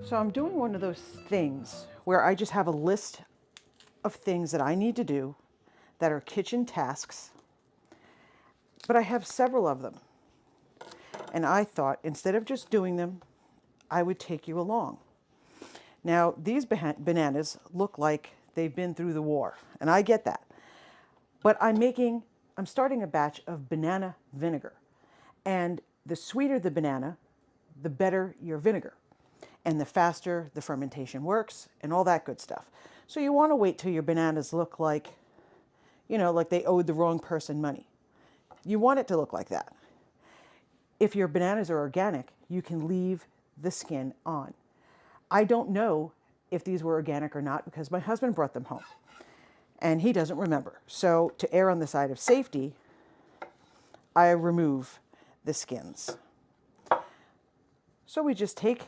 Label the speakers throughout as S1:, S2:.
S1: So I'm doing one of those things where I just have a list of things that I need to do that are kitchen tasks, but I have several of them. And I thought instead of just doing them, I would take you along. Now, these bananas look like they've been through the war, and I get that. But I'm starting a batch of banana vinegar. And the sweeter the banana, the better your vinegar. And the faster the fermentation works and all that good stuff. So you want to wait till your bananas look like, like they owed the wrong person money. You want it to look like that. If your bananas are organic, you can leave the skin on. I don't know if these were organic or not because my husband brought them home and he doesn't remember. So to err on the side of safety, I remove the skins. So we just take,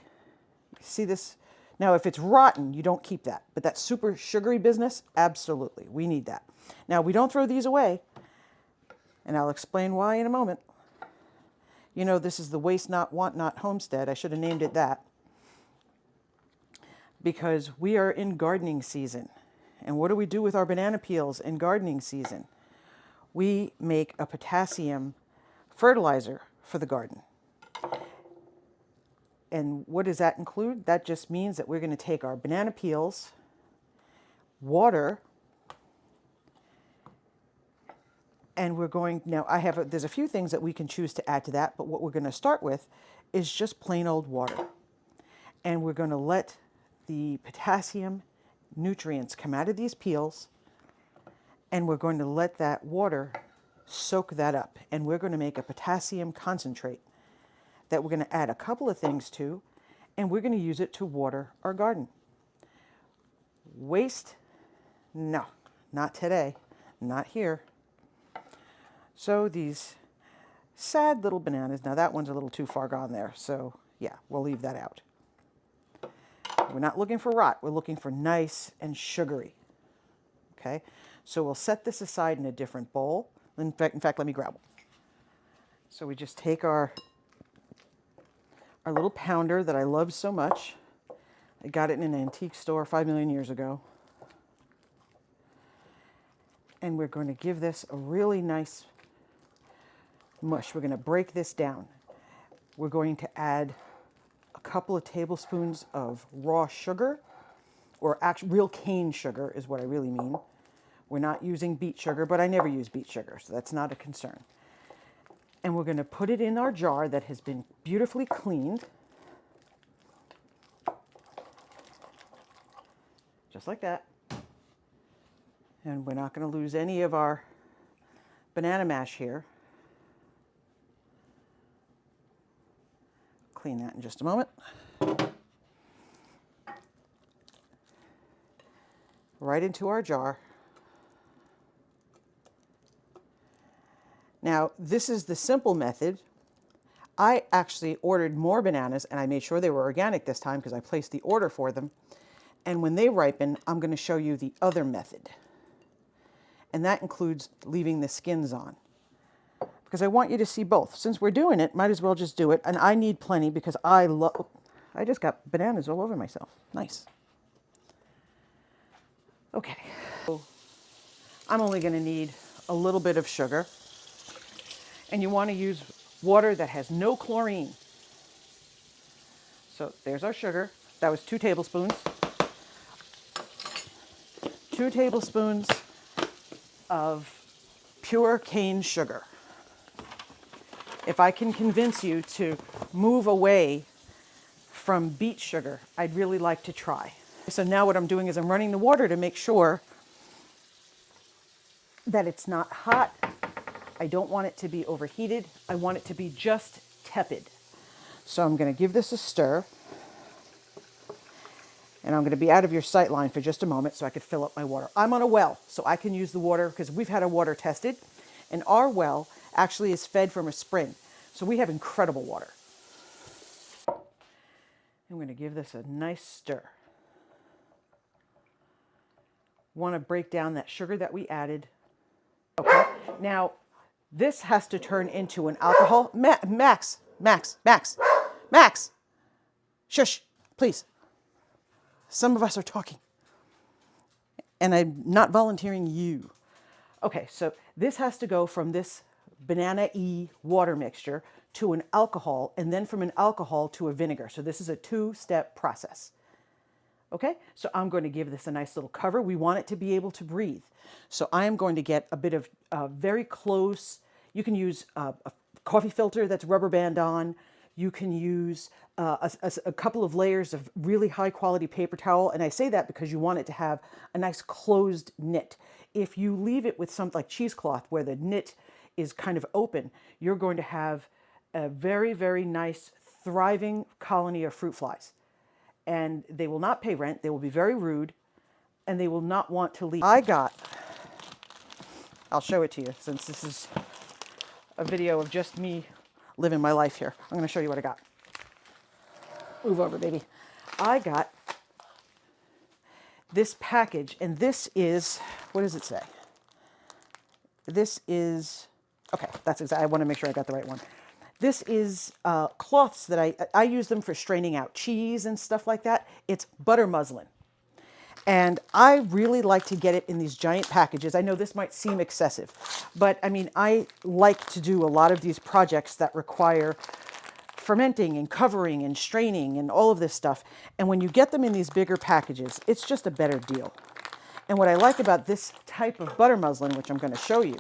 S1: see this? Now, if it's rotten, you don't keep that. But that super sugary business, absolutely, we need that. Now, we don't throw these away, and I'll explain why in a moment. This is the Waste Not, Want Not Homestead. I should have named it that. Because we are in gardening season. And what do we do with our banana peels in gardening season? We make a potassium fertilizer for the garden. And what does that include? That just means that we're going to take our banana peels, water, and we're going, now there's a few things that we can choose to add to that, but what we're going to start with is just plain old water. And we're going to let the potassium nutrients come out of these peels, and we're going to let that water soak that up. And we're going to make a potassium concentrate that we're going to add a couple of things to, and we're going to use it to water our garden. Waste? No, not today, not here. So these sad little bananas, now that one's a little too far gone there, so yeah, we'll leave that out. We're not looking for rot, we're looking for nice and sugary. Okay, so we'll set this aside in a different bowl. In fact, let me grab one. So we just take our little pounder that I love so much. I got it in an antique store 5 million years ago. And we're going to give this a really nice mush. We're going to break this down. We're going to add a couple of tablespoons of raw sugar, or actually real cane sugar is what I really mean. We're not using beet sugar, but I never use beet sugar, so that's not a concern. And we're going to put it in our jar that has been beautifully cleaned. Just like that. And we're not going to lose any of our banana mash here. Clean that in just a moment. Right into our jar. Now, this is the simple method. I actually ordered more bananas, and I made sure they were organic this time because I placed the order for them. And when they ripen, I'm going to show you the other method. And that includes leaving the skins on. Because I want you to see both. Since we're doing it, might as well just do it. And I need plenty because I just got bananas all over myself. Nice. Okay. So I'm only going to need a little bit of sugar. And you want to use water that has no chlorine. So there's our sugar. That was 2 tablespoons. 2 tablespoons of pure cane sugar. If I can convince you to move away from beet sugar, I'd really like to try. So now what I'm doing is I'm running the water to make sure that it's not hot. I don't want it to be overheated. I want it to be just tepid. So I'm going to give this a stir. And I'm going to be out of your sight line for just a moment so I could fill up my water. I'm on a well, so I can use the water because we've had our water tested. And our well actually is fed from a spring. So we have incredible water. I'm going to give this a nice stir. Want to break down that sugar that we added. Okay, now this has to turn into an alcohol. Max, shush, please. Some of us are talking. And I'm not volunteering you. Okay, so this has to go from this banana-y water mixture to an alcohol, and then from an alcohol to a vinegar. So this is a two-step process. Okay, so I'm going to give this a nice little cover. We want it to be able to breathe. So I am going to get a bit of very close, you can use a coffee filter that's rubber band on. You can use a couple of layers of really high quality paper towel. And I say that because you want it to have a nice closed knit. If you leave it with something like cheesecloth where the knit is kind of open, you're going to have a very, very nice thriving colony of fruit flies. And they will not pay rent. They will be very rude and they will not want to leave. I'll show it to you since this is a video of just me living my life here. I'm going to show you what I got. Move over, baby. I got this package, and this is, what does it say? This is, okay, that's exactly, I want to make sure I got the right one. This is cloths that I use them for straining out cheese and stuff like that. It's butter muslin. And I really like to get it in these giant packages. I know this might seem excessive, but I mean, I like to do a lot of these projects that require fermenting and covering and straining and all of this stuff. And when you get them in these bigger packages, it's just a better deal. And what I like about this type of butter muslin, which I'm going to show you,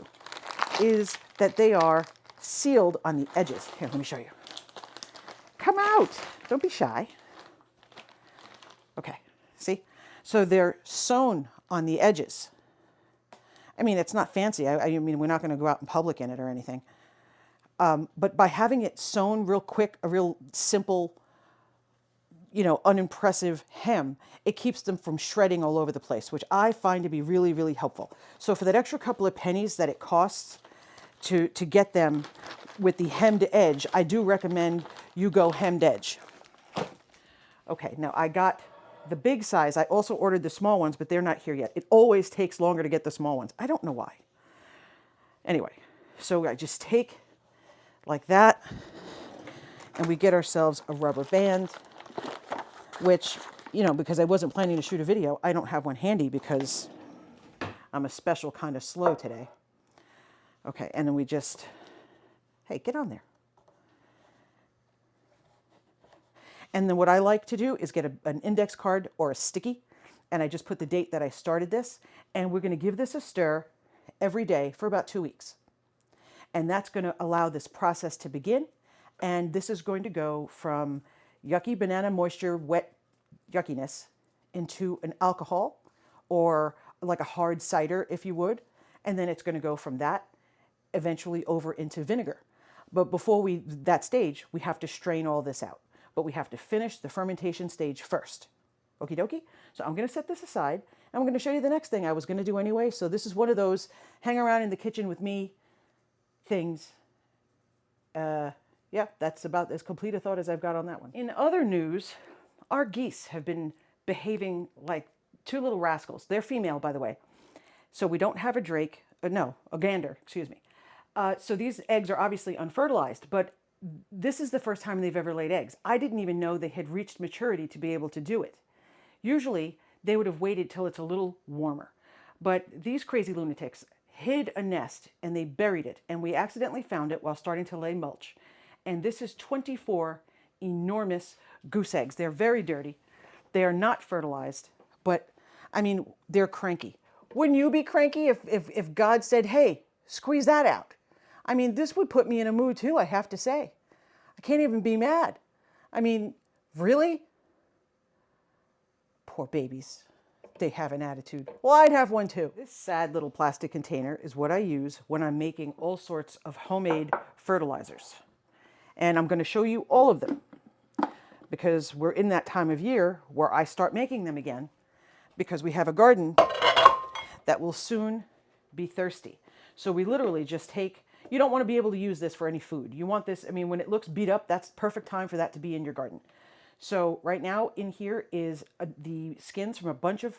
S1: is that they are sealed on the edges. Here, let me show you. Come out. Don't be shy. Okay, see? So they're sewn on the edges. I mean, it's not fancy. I mean, we're not going to go out in public in it or anything. But by having it sewn real quick, a real simple, you know, unimpressive hem, it keeps them from shredding all over the place, which I find to be really, really helpful. So for that extra couple of pennies that it costs to get them with the hemmed edge, I do recommend you go hemmed edge. Okay, now I got the big size. I also ordered the small ones, but they're not here yet. It always takes longer to get the small ones. I don't know why. Anyway, so I just take like that, and we get ourselves a rubber band, which, you know, because I wasn't planning to shoot a video, I don't have one handy because I'm a special kind of slow today. Okay, and then we just, hey, get on there. And then what I like to do is get an index card or a sticky, and I just put the date that I started this, and we're going to give this a stir every day for about 2 weeks. And that's going to allow this process to begin, and this is going to go from yucky banana moisture, wet yuckiness, into an alcohol or like a hard cider, if you would, and then it's going to go from that eventually over into vinegar. But before that stage, we have to strain all this out. But we have to finish the fermentation stage first. Okie dokie? So I'm going to set this aside, and I'm going to show you the next thing I was going to do anyway. So this is one of those hang around in the kitchen with me things. Yeah, that's about as complete a thought as I've got on that one. In other news, our geese have been behaving like two little rascals. They're female, by the way. So we don't have a drake, no, a gander, excuse me. So these eggs are obviously unfertilized, but this is the first time they've ever laid eggs. I didn't even know they had reached maturity to be able to do it. Usually, they would have waited till it's a little warmer. But these crazy lunatics hid a nest and they buried it, and we accidentally found it while starting to lay mulch. And this is 24 enormous goose eggs. They're very dirty. They are not fertilized, but I mean, they're cranky. Wouldn't you be cranky if God said, hey, squeeze that out? I mean, this would put me in a mood too, I have to say. I can't even be mad. I mean, really? Poor babies. They have an attitude. Well, I'd have one too. This sad little plastic container is what I use when I'm making all sorts of homemade fertilizers. And I'm going to show you all of them because we're in that time of year where I start making them again because we have a garden that will soon be thirsty. So we literally just take, you don't want to be able to use this for any food. You want this, I mean, when it looks beat up, that's perfect time for that to be in your garden. So right now in here is the skins from a bunch of,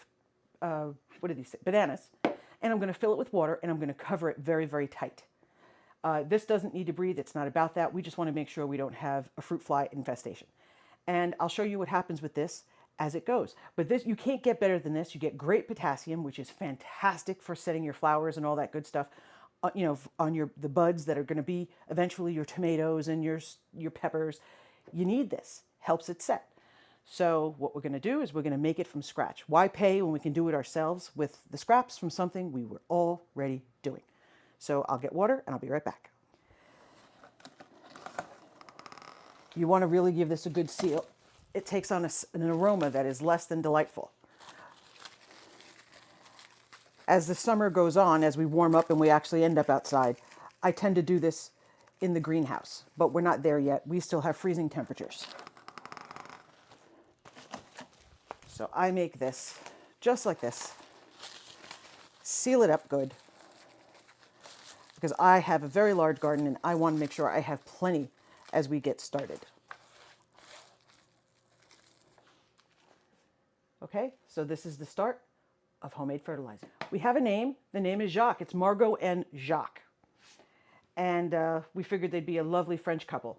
S1: what are these, bananas. And I'm going to fill it with water and I'm going to cover it very, very tight. This doesn't need to breathe. It's not about that. We just want to make sure we don't have a fruit fly infestation. And I'll show you what happens with this as it goes. But this, you can't get better than this. You get great potassium, which is fantastic for setting your flowers and all that good stuff, you know, on the buds that are going to be eventually your tomatoes and your peppers. You need this. Helps it set. So what we're going to do is we're going to make it from scratch. Why pay when we can do it ourselves with the scraps from something we were already doing? So I'll get water and I'll be right back. You want to really give this a good seal. It takes on an aroma that is less than delightful. As the summer goes on, as we warm up and we actually end up outside, I tend to do this in the greenhouse, but we're not there yet. We still have freezing temperatures. So I make this just like this. Seal it up good, because I have a very large garden and I want to make sure I have plenty as we get started. Okay, so this is the start of homemade fertilizer. We have a name. The name is Jacques. It's Margot and Jacques. And we figured they'd be a lovely French couple.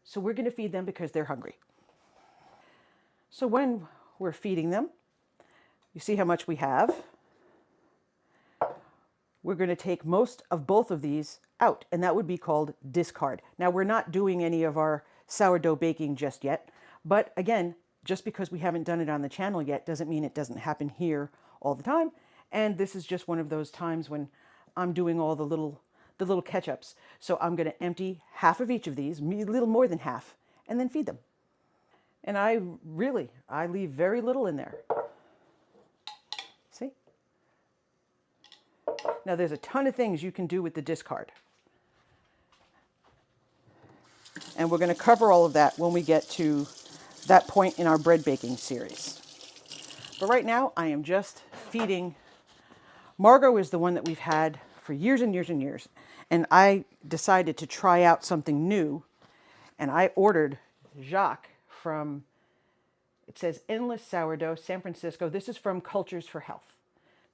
S1: So we're going to feed them because they're hungry. So when we're feeding them, you see how much we have. We're going to take most of both of these out, and that would be called discard. Now, we're not doing any of our sourdough baking just yet, but again, just because we haven't done it on the channel yet doesn't mean it doesn't happen here all the time. And this is just one of those times when I'm doing all the little catch-ups. So I'm going to empty half of each of these, a little more than half, and then feed them. And I leave very little in there. See? Now there's a ton of things you can do with the discard. And we're going to cover all of that when we get to that point in our bread baking series. But right now I am just feeding. Margot is the one that we've had for years and years and years. And I decided to try out something new. And I ordered Jacques from, it says Endless Sourdough, San Francisco. This is from Cultures for Health.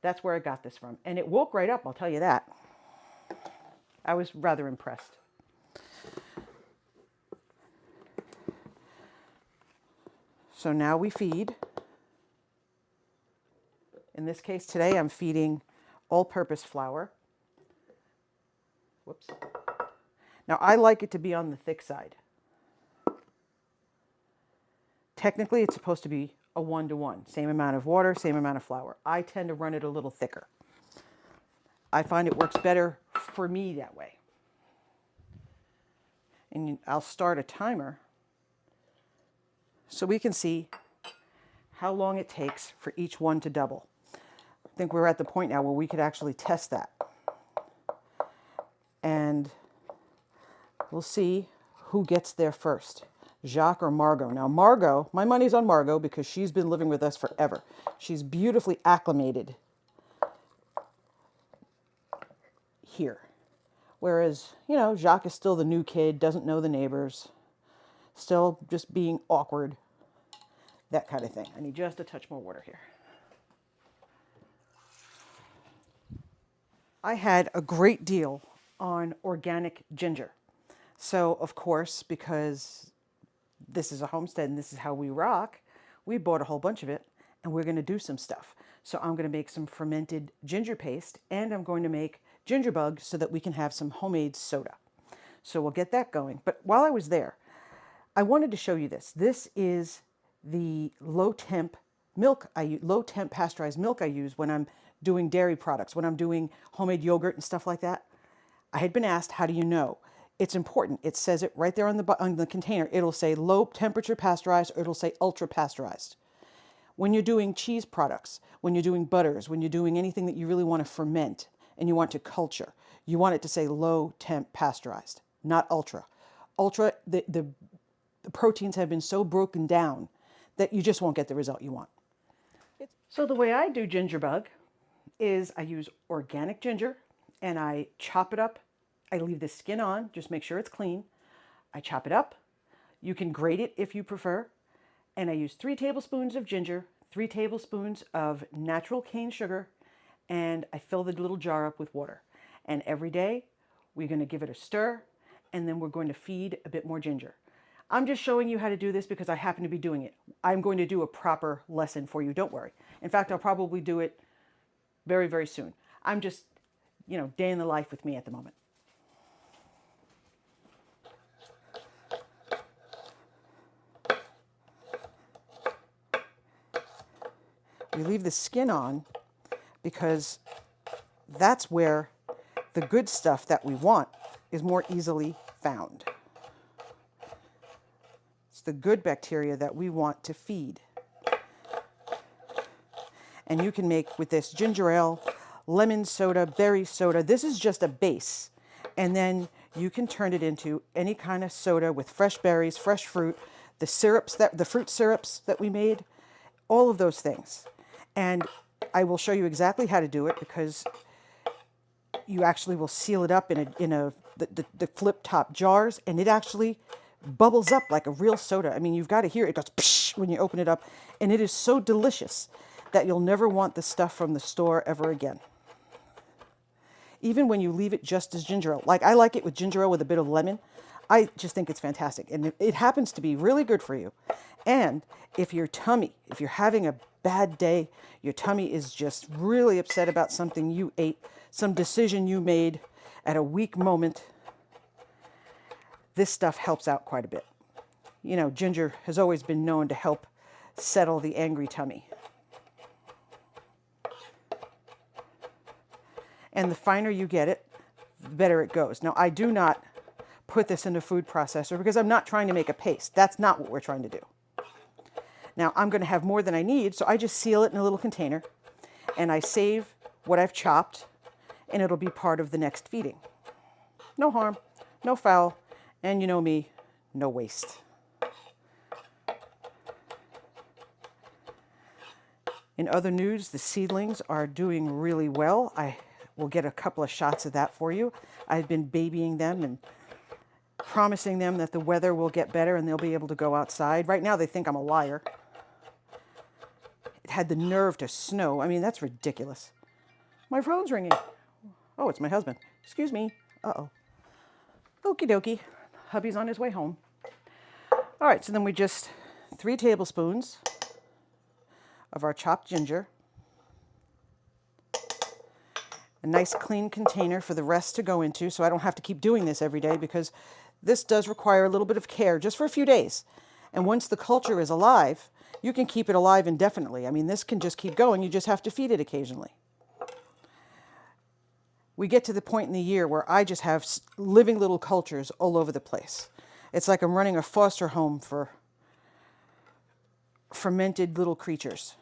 S1: That's where I got this from. And it woke right up, I'll tell you that. I was rather impressed. So now we feed. In this case today, I'm feeding all-purpose flour. Whoops. Now I like it to be on the thick side. Technically, it's supposed to be a 1-to-1. Same amount of water, same amount of flour. I tend to run it a little thicker. I find it works better for me that way. And I'll start a timer so we can see how long it takes for each one to double. I think we're at the point now where we could actually test that. And we'll see who gets there first. Jacques or Margot. Now Margot, my money's on Margot because she's been living with us forever. She's beautifully acclimated here. Whereas, you know, Jacques is still the new kid, doesn't know the neighbors, still just being awkward, that kind of thing. I need just a touch more water here. I had a great deal on organic ginger. So, of course, because this is a homestead and this is how we rock, we bought a whole bunch of it and we're going to do some stuff. So I'm going to make some fermented ginger paste and I'm going to make ginger bug so that we can have some homemade soda. So we'll get that going. But while I was there, I wanted to show you this. This is the low temp pasteurized milk I use when I'm doing dairy products, when I'm doing homemade yogurt and stuff like that. I had been asked, how do you know? It's important. It says it right there on the container. It'll say low temperature pasteurized or it'll say ultra pasteurized. When you're doing cheese products, when you're doing butters, when you're doing anything that you really want to ferment and you want to culture, you want it to say low temp pasteurized, not ultra. Ultra, the proteins have been so broken down that you just won't get the result you want. So the way I do ginger bug is I use organic ginger and I chop it up. I leave the skin on, just make sure it's clean. I chop it up. You can grate it if you prefer. And I use 3 tablespoons of ginger, 3 tablespoons of natural cane sugar, and I fill the little jar up with water. And every day we're going to give it a stir, and then we're going to feed a bit more ginger. I'm just showing you how to do this because I happen to be doing it. I'm going to do a proper lesson for you. Don't worry. In fact, I'll probably do it very, very soon. I'm just, day in the life with me at the moment. We leave the skin on because that's where the good stuff that we want is more easily found. It's the good bacteria that we want to feed. And you can make with this ginger ale, lemon soda, berry soda. This is just a base. And then you can turn it into any kind of soda with fresh berries, fresh fruit, the fruit syrups that we made, all of those things. And I will show you exactly how to do it because you actually will seal it up in the flip top jars, and it actually bubbles up like a real soda. I mean, you've got to hear it. It goes psh when you open it up, and it is so delicious that you'll never want the stuff from the store ever again. Even when you leave it just as ginger ale. Like I like it with ginger ale with a bit of lemon. I just think it's fantastic. And it happens to be really good for you. And if you're having a bad day, your tummy is just really upset about something you ate, some decision you made at a weak moment, this stuff helps out quite a bit. Ginger has always been known to help settle the angry tummy. And the finer you get it, the better it goes. Now, I do not put this in a food processor because I'm not trying to make a paste. That's not what we're trying to do. Now, I'm going to have more than I need, so I just seal it in a little container, and I save what I've chopped, and it'll be part of the next feeding. No harm, no foul, and you know me, no waste. In other news, the seedlings are doing really well. We'll get a couple of shots of that for you. I've been babying them and promising them that the weather will get better and they'll be able to go outside. Right now they think I'm a liar. It had the nerve to snow. I mean, that's ridiculous. My phone's ringing. Oh, it's my husband. Excuse me. Uh-oh. Okie dokie. Hubby's on his way home. All right, so then we just 3 tablespoons of our chopped ginger. A nice clean container for the rest to go into so I don't have to keep doing this every day because this does require a little bit of care just for a few days. And once the culture is alive, you can keep it alive indefinitely. I mean, this can just keep going. You just have to feed it occasionally. We get to the point in the year where I just have living little cultures all over the place. It's like I'm running a foster home for fermented little creatures.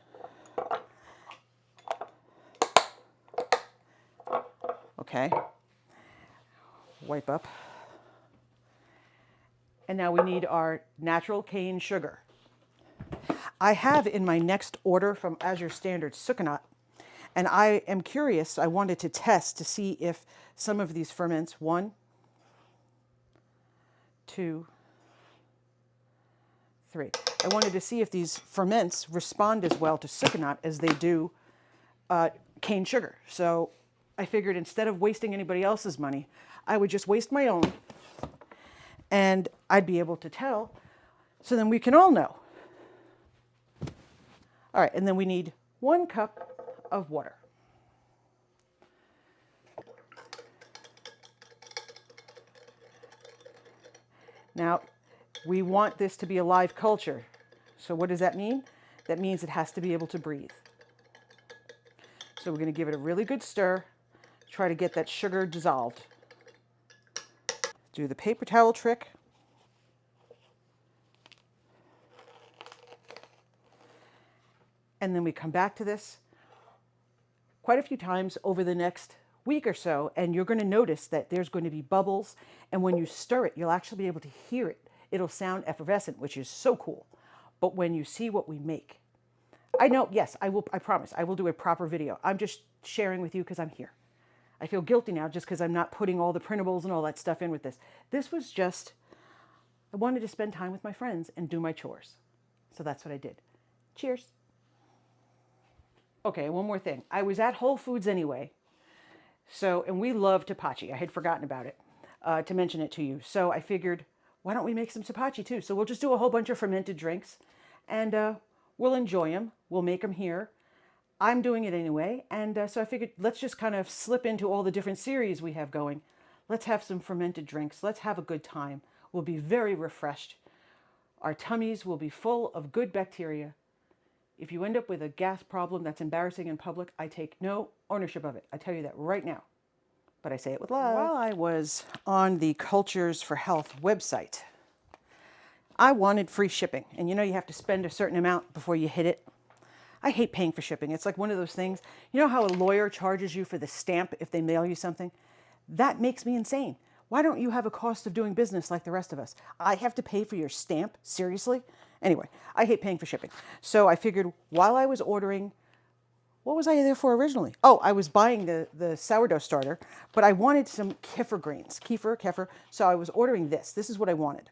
S1: Okay, wipe up. And now we need our natural cane sugar. I have in my next order from Azure Standard Sucanat, and I am curious, I wanted to test to see if some of these ferments, 1, 2, 3. I wanted to see if these ferments respond as well to Sucanat as they do cane sugar. So I figured instead of wasting anybody else's money, I would just waste my own and I'd be able to tell. So then we can all know. All right, and then we need 1 cup of water. Now, we want this to be a live culture. So what does that mean? That means it has to be able to breathe. So we're going to give it a really good stir. Try to get that sugar dissolved. Do the paper towel trick. And then we come back to this quite a few times over the next week or so, and you're going to notice that there's going to be bubbles, and when you stir it, you'll actually be able to hear it. It'll sound effervescent, which is so cool. But when you see what we make, I know, yes, I promise, I will do a proper video. I'm just sharing with you because I'm here. I feel guilty now just because I'm not putting all the printables and all that stuff in with this. This was just, I wanted to spend time with my friends and do my chores. So that's what I did. Cheers. Okay, one more thing. I was at Whole Foods anyway. So, and we love tapachi. I had forgotten about it, to mention it to you. So I figured, why don't we make some tapachi too? So we'll just do a whole bunch of fermented drinks, and we'll enjoy them. We'll make them here. I'm doing it anyway, and so I figured let's just kind of slip into all the different series we have going. Let's have some fermented drinks. Let's have a good time. We'll be very refreshed. Our tummies will be full of good bacteria. If you end up with a gas problem that's embarrassing in public, I take no ownership of it. I tell you that right now. But I say it with love. While I was on the Cultures for Health website, I wanted free shipping. And you know you have to spend a certain amount before you hit it. I hate paying for shipping. It's like one of those things. You know how a lawyer charges you for the stamp if they mail you something? That makes me insane. Why don't you have a cost of doing business like the rest of us? I have to pay for your stamp? Seriously? Anyway, I hate paying for shipping. So I figured while I was ordering, what was I there for originally? Oh, I was buying the sourdough starter, but I wanted some kefir grains. Kefir. So I was ordering this. This is what I wanted.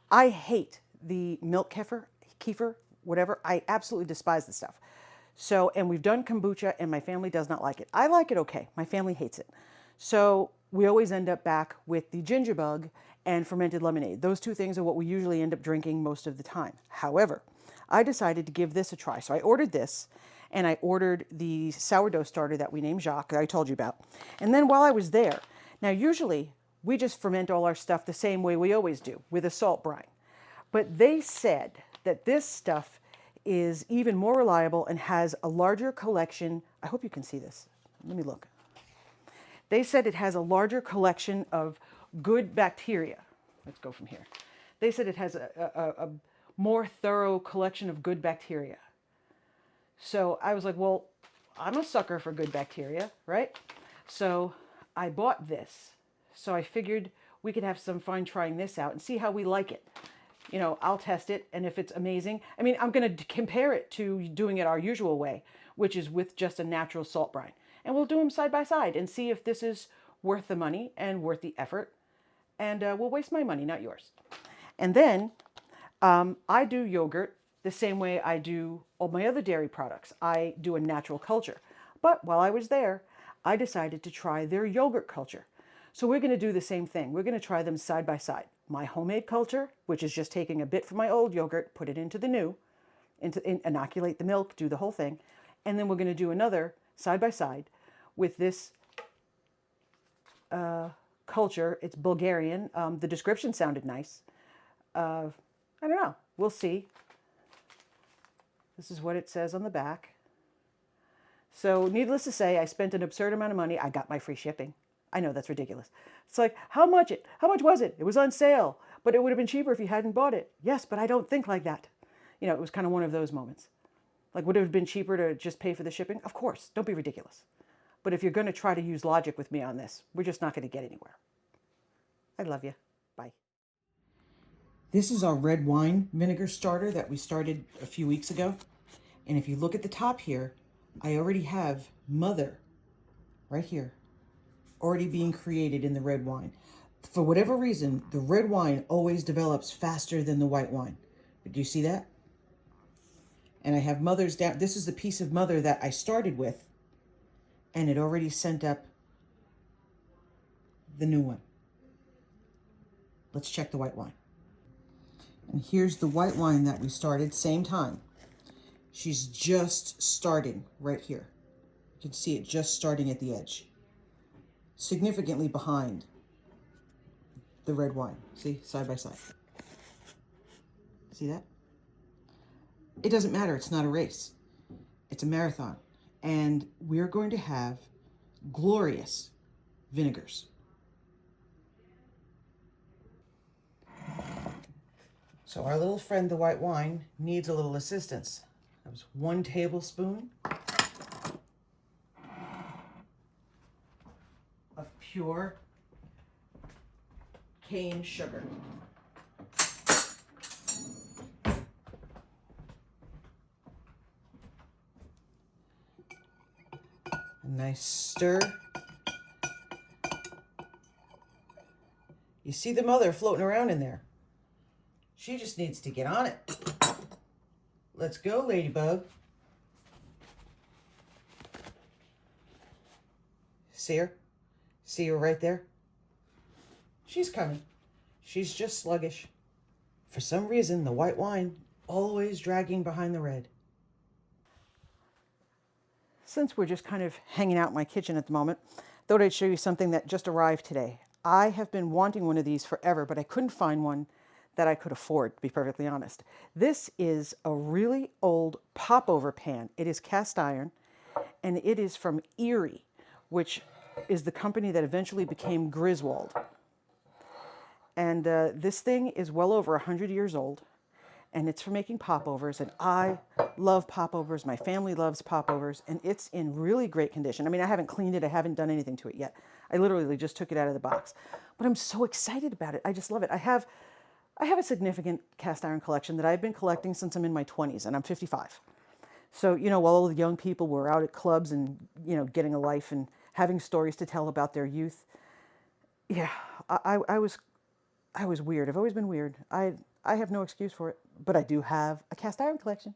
S1: I hate the milk kefir, whatever. I absolutely despise the stuff. So, and we've done kombucha, and my family does not like it. I like it okay. My family hates it. So we always end up back with the ginger bug and fermented lemonade. Those two things are what we usually end up drinking most of the time. However, I decided to give this a try. So I ordered this, and I ordered the sourdough starter that we named Jacques, that I told you about. And then while I was there, now usually we just ferment all our stuff the same way we always do, with a salt brine. But they said that this stuff is even more reliable and has a larger collection. I hope you can see this. Let me look. They said it has a larger collection of good bacteria. Let's go from here. They said it has a more thorough collection of good bacteria. So I was like, well, I'm a sucker for good bacteria, right? So I bought this. So I figured we could have some fun trying this out and see how we like it. You know, I'll test it, and if it's amazing, I mean, I'm going to compare it to doing it our usual way, which is with just a natural salt brine. And we'll do them side by side and see if this is worth the money and worth the effort. And we'll waste my money, not yours. And then I do yogurt the same way I do all my other dairy products. I do a natural culture. But while I was there, I decided to try their yogurt culture. So we're going to do the same thing. We're going to try them side by side. My homemade culture, which is just taking a bit from my old yogurt, put it into the new, inoculate the milk, do the whole thing. And then we're going to do another side by side with this culture. It's Bulgarian. The description sounded nice. I don't know. We'll see. This is what it says on the back. So needless to say, I spent an absurd amount of money. I got my free shipping. I know that's ridiculous. It's like, how much was it? It was on sale, but it would have been cheaper if you hadn't bought it. Yes, but I don't think like that. You know, it was kind of one of those moments. Like, would it have been cheaper to just pay for the shipping? Of course. Don't be ridiculous. But if you're going to try to use logic with me on this, we're just not going to get anywhere. I love you. Bye. This is our red wine vinegar starter that we started a few weeks ago. And if you look at the top here, I already have Mother right here, already being created in the red wine. For whatever reason, the red wine always develops faster than the white wine. Do you see that? And I have Mother's down. This is the piece of Mother that I started with, and it already sent up the new one. Let's check the white wine. And here's the white wine that we started, same time. She's just starting right here. You can see it just starting at the edge. Significantly behind the red wine. See, side by side. See that? It doesn't matter, it's not a race. It's a marathon. And we're going to have glorious vinegars. So our little friend, the white wine, needs a little assistance. That was 1 tablespoon of pure cane sugar. A nice stir. You see the Mother floating around in there. She just needs to get on it. Let's go, Ladybug. See her? See her right there? She's coming. She's just sluggish. For some reason, the white wine always dragging behind the red. Since we're just kind of hanging out in my kitchen at the moment, thought I'd show you something that just arrived today. I have been wanting one of these forever, but I couldn't find one that I could afford, to be perfectly honest. This is a really old popover pan. It is cast iron, and it is from Erie, which is the company that eventually became Griswold. And this thing is well over 100 years old, and it's for making popovers, and I love popovers. My family loves popovers, and it's in really great condition. I mean, I haven't cleaned it. I haven't done anything to it yet. I literally just took it out of the box, but I'm so excited about it. I just love it. I have a significant cast iron collection that I've been collecting since I'm in my 20s, and I'm 55. So, while all the young people were out at clubs and, getting a life and having stories to tell about their youth, yeah, I was weird. I've always been weird. I have no excuse for it, but I do have a cast iron collection.